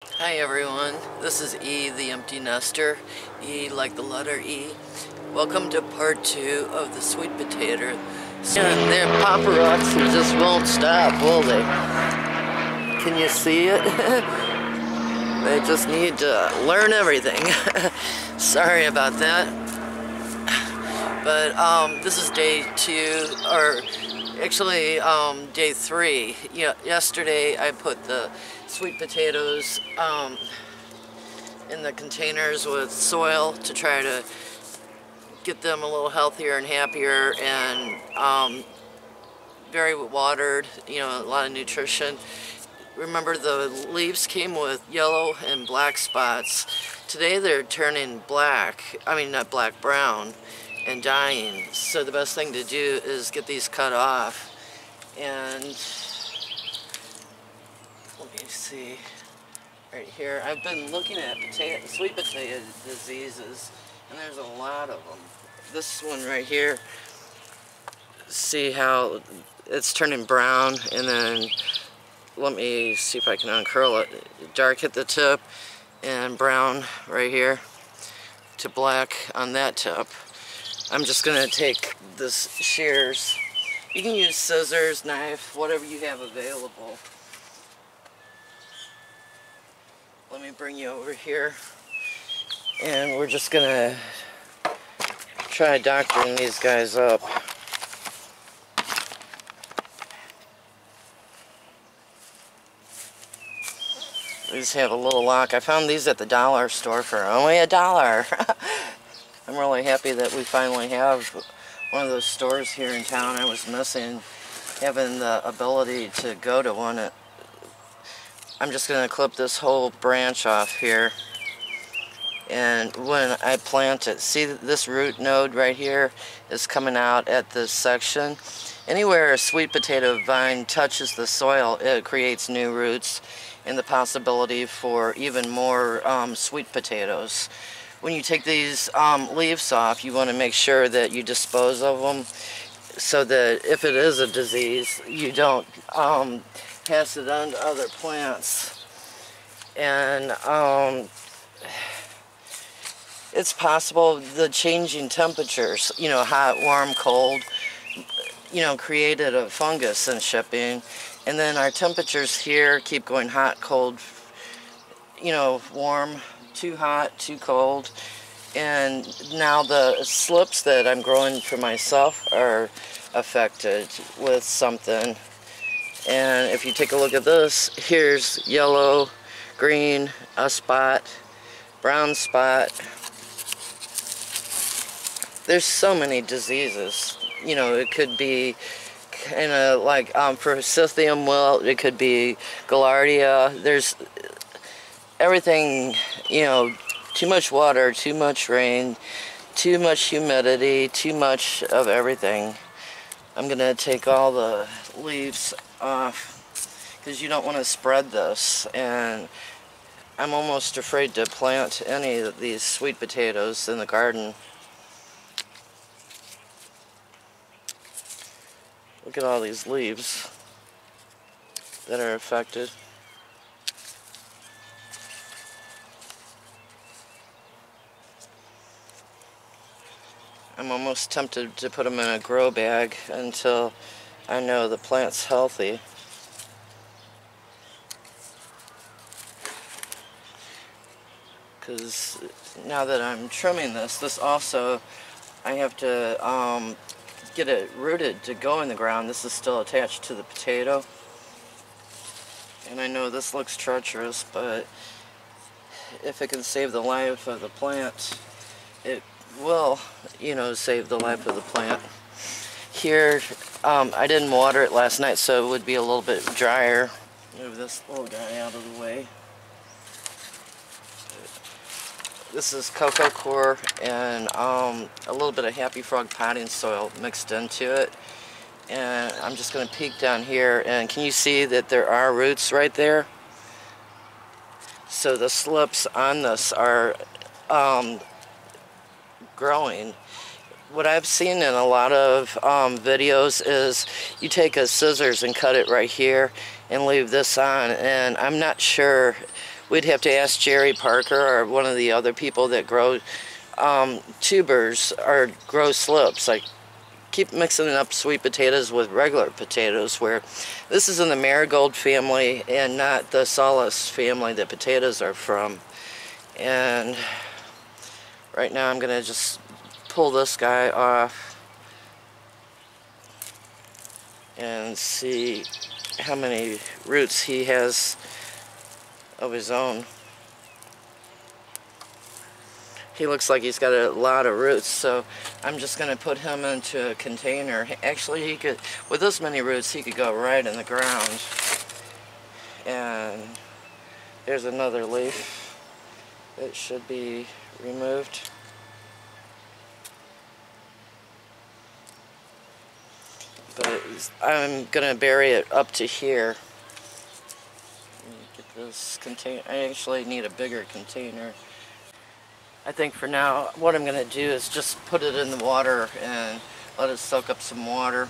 Hi everyone, this is E, the empty nester. E like the letter E. Welcome to part 2 of the sweet potato. And their paparazzi just won't stop, will they? Can you see it? They just need to learn everything. Sorry about that. But this is day 2, or actually day 3. Yesterday I put the sweet potatoes in the containers with soil to try to get them a little healthier and happier, and very watered, a lot of nutrition. Remember, the leaves came with yellow and black spots. Today they're turning black, not black, brown, and dying. So the best thing to do is get these cut off. And let me see, right here, I've been looking at sweet potato diseases, and there's a lot of them. This one right here, see how it's turning brown, and then let me see if I can uncurl it. Dark at the tip and brown right here to black on that tip. I'm just gonna take this shears. You can use scissors, knife, whatever you have available. Let me bring you over here, and we're just gonna try doctoring these guys up. These have a little lock. I found these at the dollar store for only $1. I'm really happy that we finally have one of those stores here in town. I was missing having the ability to go to one. I'm just going to clip this whole branch off here, and when I plant it, see this root node right here is coming out at this section. Anywhere a sweet potato vine touches the soil, it creates new roots and the possibility for even more sweet potatoes. When you take these leaves off, you want to make sure that you dispose of them so that if it is a disease, you don't pass it on to other plants. And it's possible the changing temperatures, hot, warm, cold, created a fungus in shipping. And then our temperatures here keep going hot, cold, warm, too hot, too cold. And now the slips that I'm growing for myself are affected with something. And if you take a look at this, here's yellow, green, a spot, brown spot. There's so many diseases. It could be kind of like forsythium wilt, it could be gaillardia. There's everything, too much water, too much rain, too much humidity, too much of everything. I'm going to take all the leaves off because you don't want to spread this, and I'm almost afraid to plant any of these sweet potatoes in the garden. Look at all these leaves that are affected. I'm almost tempted to put them in a grow bag until I know the plant's healthy. Because now that I'm trimming this also, I have to get it rooted to go in the ground. This is still attached to the potato. And I know this looks treacherous, but if it can save the life of the plant, it will, save the life of the plant. Here, I didn't water it last night, so it would be a little bit drier. Move this little guy out of the way. This is cocoa coir and a little bit of Happy Frog potting soil mixed into it. And I'm just going to peek down here, and can you see that there are roots right there? So the slips on this are growing. What I've seen in a lot of videos is you take a scissors and cut it right here and leave this on, and I'm not sure we'd have to ask Jerry Parker or one of the other people that grow tubers or grow slips. I keep mixing up sweet potatoes with regular potatoes, where this is in the marigold family and not the solace family that potatoes are from. And right now I'm gonna just pull this guy off and see how many roots he has of his own. He looks like he's got a lot of roots, so I'm just going to put him into a container. Actually, he could, with this many roots, he could go right in the ground. And there's another leaf that should be removed. But I'm going to bury it up to here. Let me get this container. I actually need a bigger container. I think for now, what I'm going to do is just put it in the water and let it soak up some water.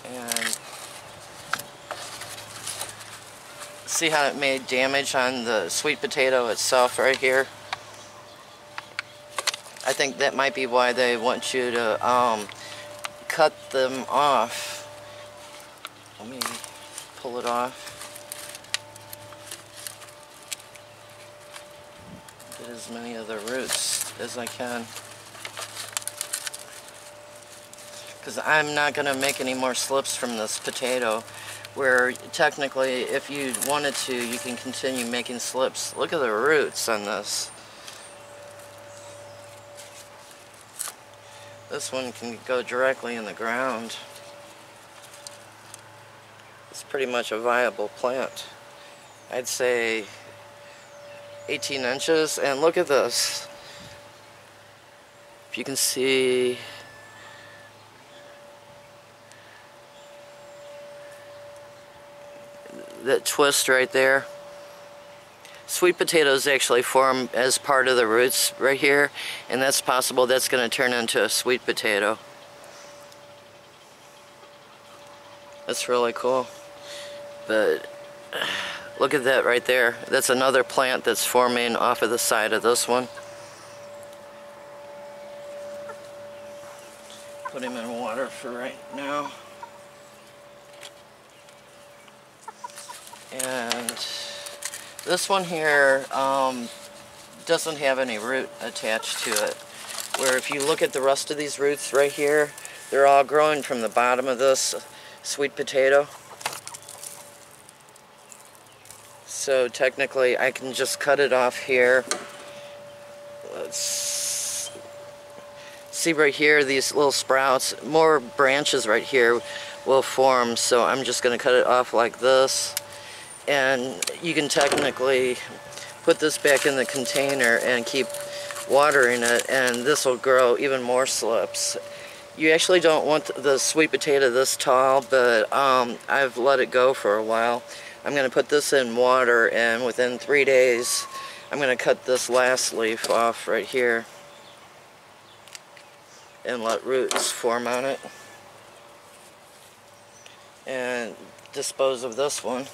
And see how it made damage on the sweet potato itself right here. I think that might be why they want you to cut them off. Let me pull it off. Get as many of the roots as I can, because I'm not going to make any more slips from this potato, where technically if you wanted to, you can continue making slips. Look at the roots on this. This one can go directly in the ground. It's pretty much a viable plant. I'd say 18 inches, and look at this. If you can see, that twist right there. Sweet potatoes actually form as part of the roots right here, and that's possible that's going to turn into a sweet potato. That's really cool. But look at that right there. That's another plant that's forming off of the side of this one. Put him in water for right now. And this one here doesn't have any root attached to it. Where if you look at the rest of these roots right here, they're all growing from the bottom of this sweet potato. So technically I can just cut it off here. Let's see right here, these little sprouts, more branches right here will form, so I'm just going to cut it off like this. And you can technically put this back in the container and keep watering it, and this will grow even more slips. You actually don't want the sweet potato this tall, but I've let it go for a while. I'm going to put this in water, and within 3 days I'm going to cut this last leaf off right here and let roots form on it, and dispose of this one,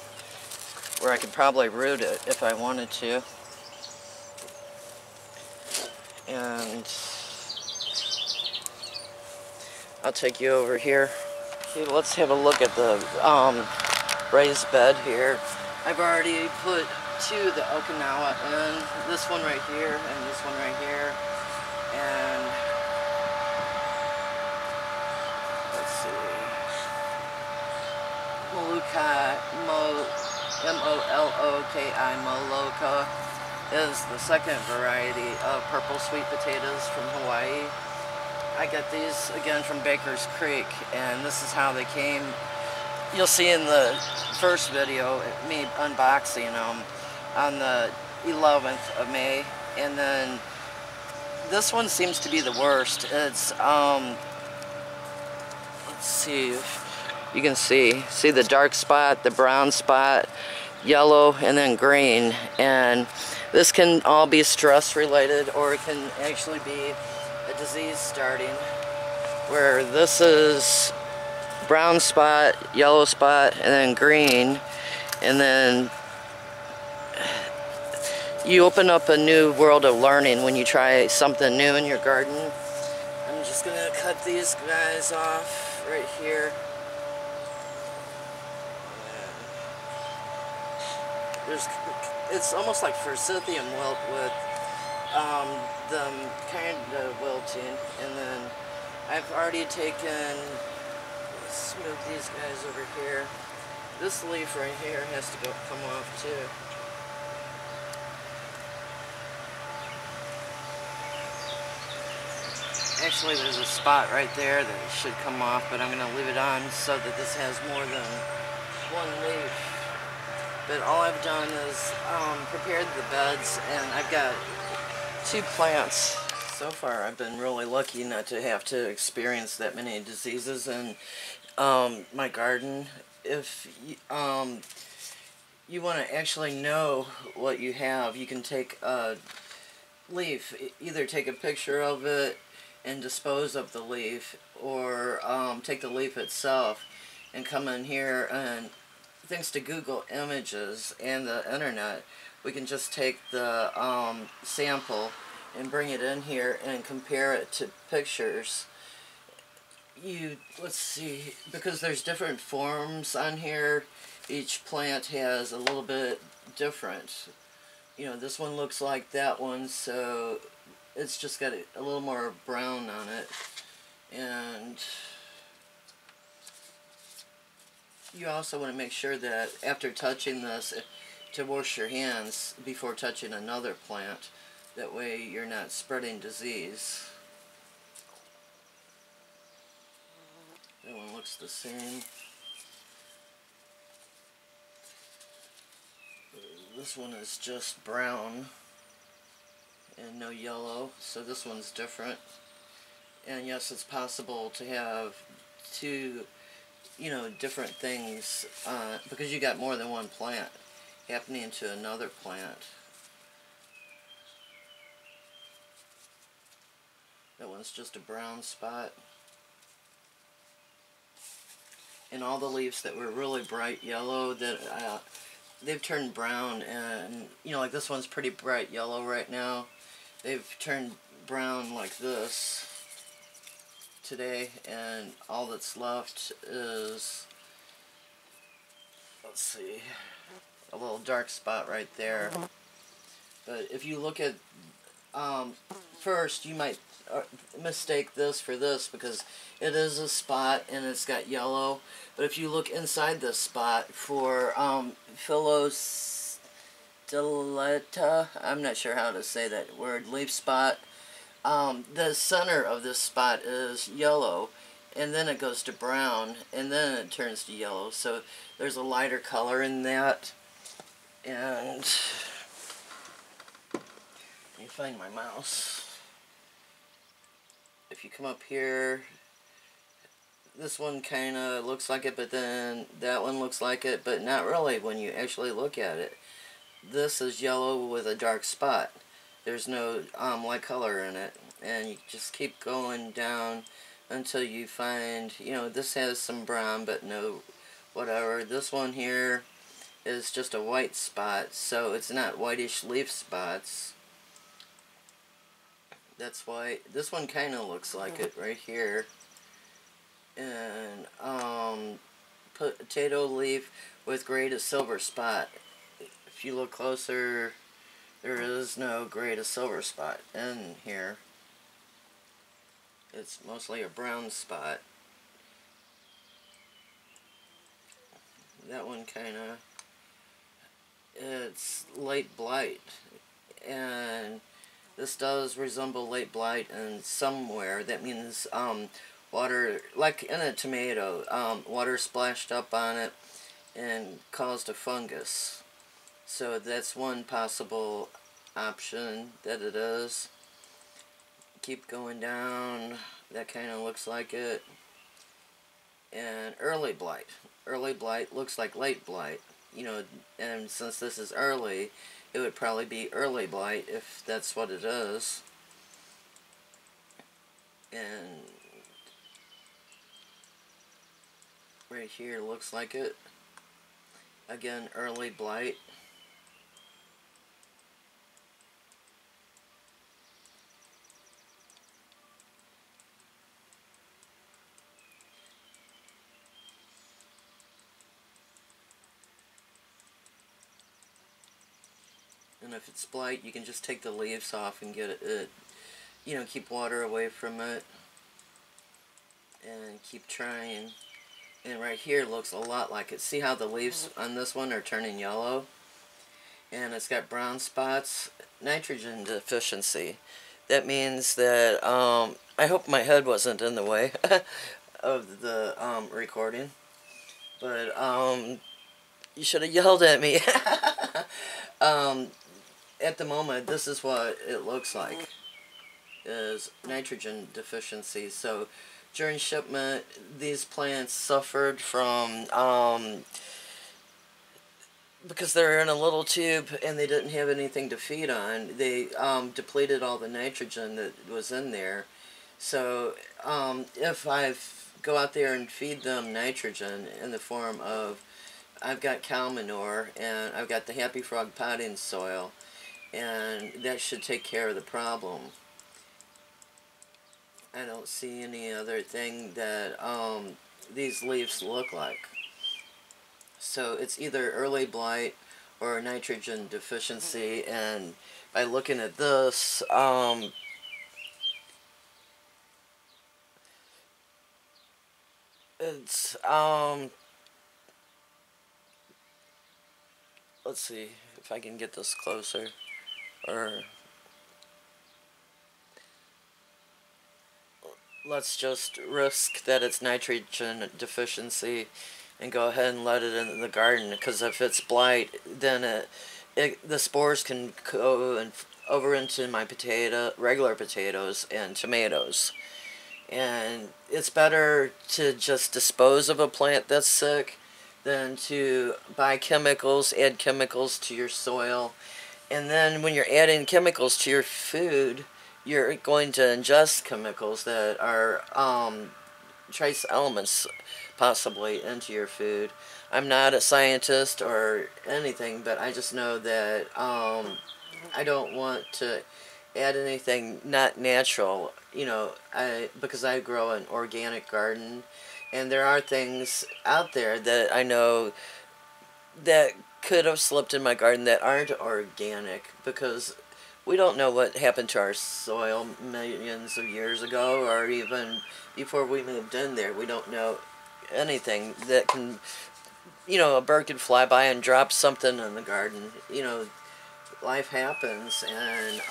where I could probably root it if I wanted to. And I'll take you over here. Okay, let's have a look at the raised bed here. I've already put 2 of the Okinawa in, this one right here and this one right here. And let's see, M-O-L-O-K-I, Moloka, is the second variety of purple sweet potatoes from Hawaii. I got these again from Baker's Creek, and this is how they came. You'll see in the first video me unboxing them on the 11th of May, and then this one seems to be the worst. It's let's see if you can see the dark spot, the brown spot, yellow, and then green. And this can all be stress related, or it can actually be a disease starting, where this is brown spot, yellow spot, and then green, and then You open up a new world of learning when you try something new in your garden. I'm just gonna cut these guys off right here. It's almost like forsythium wilt with the kind of wilting, and then I've already taken, let's move these guys over here. This leaf right here has to come off too. Actually, there's a spot right there that should come off, but I'm going to leave it on so that this has more than one leaf. But all I've done is prepared the beds, and I've got 2 plants. So far, I've been really lucky not to have to experience that many diseases in my garden. If you want to actually know what you have, you can take a leaf, either take a picture of it and dispose of the leaf, or take the leaf itself and come in here, and thanks to Google Images and the internet, we can just take the sample and bring it in here and compare it to pictures. Let's see, because there's different forms on here, each plant has a little bit different. You know, this one looks like that one, so it's just got a little more brown on it. And you also want to make sure that after touching this, to wash your hands before touching another plant. That way you're not spreading disease. That one looks the same. This one is just brown and no yellow, so this one's different. And yes, it's possible to have 2, you know, different things because you got more than one plant happening to another plant. That one's just a brown spot. And all the leaves that were really bright yellow, that they've turned brown, and you know, like this one's pretty bright yellow right now. They've turned brown like this today, and all that's left is, let's see, a little dark spot right there. But if you look at first, you might mistake this for this because it is a spot and it's got yellow. But if you look inside this spot for Philostelata, I'm not sure how to say that word, leaf spot, the center of this spot is yellow, and then it goes to brown, and then it turns to yellow. So there's a lighter color in that. And let me find my mouse. If you come up here, this one kind of looks like it, but then that one looks like it, but not really when you actually look at it. This is yellow with a dark spot. There's no light color in it, and you just keep going down until you find, you know, this has some brown, but no whatever. This one here is just a white spot, so it's not whitish leaf spots. That's why this one kind of looks like it right here. And potato leaf with gray to silver spot. If you look closer, there is no gray to silver spot in here. It's mostly a brown spot. That one kind of, it's late blight, and this does resemble late blight in somewhere. That means water, like in a tomato, water splashed up on it and caused a fungus. So that's one possible option that it is. Keep going down, that kind of looks like it. And early blight. Early blight looks like late blight, you know, and since this is early, it would probably be early blight if that's what it is. And right here looks like it. Again, early blight. And if it's blight, you can just take the leaves off and get it, you know, keep water away from it. And keep trying. And right here looks a lot like it. See how the leaves on this one are turning yellow? And it's got brown spots. Nitrogen deficiency. That means that, I hope my head wasn't in the way of the recording. But, you should have yelled at me. At the moment, this is what it looks like, is nitrogen deficiency. So during shipment, these plants suffered from, because they're in a little tube and they didn't have anything to feed on, they depleted all the nitrogen that was in there. So if I go out there and feed them nitrogen in the form of, I've got cow manure and I've got the Happy Frog potting soil, and that should take care of the problem. I don't see any other thing that these leaves look like. So it's either early blight or nitrogen deficiency, and by looking at this, it's, let's see if I can get this closer, or let's just risk that it's nitrogen deficiency and go ahead and let it in the garden, because if it's blight, then the spores can go over into my regular potatoes and tomatoes. And it's better to just dispose of a plant that's sick than to buy chemicals, add chemicals to your soil. And then when you're adding chemicals to your food, you're going to ingest chemicals that are trace elements possibly into your food. I'm not a scientist or anything, but I just know that I don't want to add anything not natural, you know, because I grow an organic garden, and there are things out there that I know that could have slipped in my garden that aren't organic, because we don't know what happened to our soil millions of years ago, or even before we moved in there. We don't know anything that can, you know, a bird could fly by and drop something in the garden. You know, life happens, and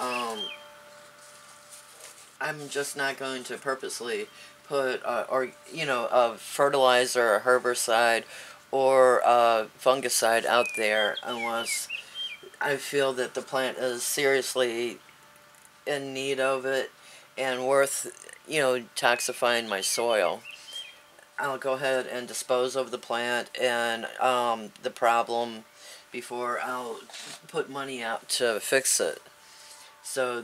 I'm just not going to purposely put, a fertilizer, a herbicide, or a fungicide out there unless I feel that the plant is seriously in need of it and worth, you know, toxifying my soil. I'll go ahead and dispose of the plant and the problem before I'll put money out to fix it. So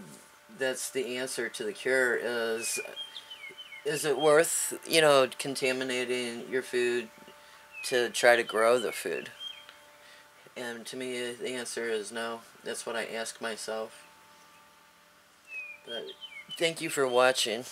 that's the answer to the cure, is it worth, you know, contaminating your food to try to grow the food? And to me, the answer is no. That's what I ask myself. But thank you for watching.